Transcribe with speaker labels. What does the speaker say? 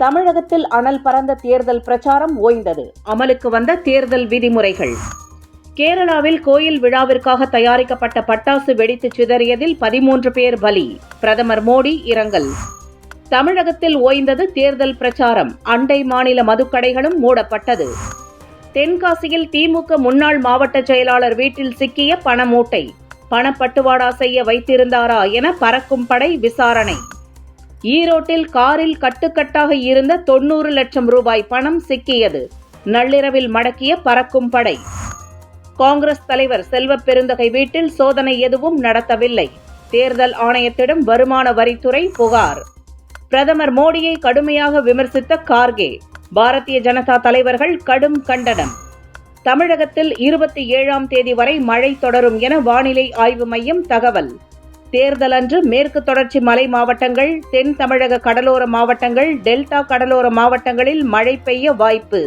Speaker 1: தமிழகத்தில் அனல் பறந்த தேர்தல் பிரச்சாரம் ஓய்ந்தது. அமலுக்கு வந்த தேர்தல் விதிமுறைகள். கேரளாவில் கோயில் விழாவிற்காக தயாரிக்கப்பட்ட பட்டாசு வெடித்து சிதறியதில் 13 பேர் பலி. பிரதமர் மோடி இரங்கல். தமிழகத்தில் ஓய்ந்தது தேர்தல் பிரச்சாரம். அண்டை மாநில மதுக்கடைகளும் மூடப்பட்டது. தென்காசியில் திமுக முன்னாள் மாவட்ட செயலாளர் வீட்டில் சிக்கிய பண மூட்டை. பணப்பட்டுவாடா செய்ய வைத்திருந்தாரா என பறக்கும் படை விசாரணை. ஈரோட்டில் காரில் கட்டுக்கட்டாக இருந்த 90 லட்சம் ரூபாய் பணம் சிக்கியது. நள்ளிரவில் மடக்கிய பறக்கும் படை. காங்கிரஸ் தலைவர் செல்வ பெருந்தகை வீட்டில் சோதனை எதுவும் நடத்தவில்லை. தேர்தல் ஆணையத்திடம் வருமான வரித்துறை புகார். பிரதமர் மோடியை கடுமையாக விமர்சித்த கார்கே. பாரதிய ஜனதா தலைவர்கள் கடும் கண்டனம். தமிழகத்தில் 27ஆம் தேதி வரை மழை தொடரும் என வானிலை ஆய்வு மையம் தகவல். தேர்தல் அன்று மேற்கு தொடர்ச்சி மலை மாவட்டங்கள், தென் தமிழக கடலோர மாவட்டங்கள், டெல்டா கடலோர மாவட்டங்களில் மழை பெய்ய வாய்ப்பு.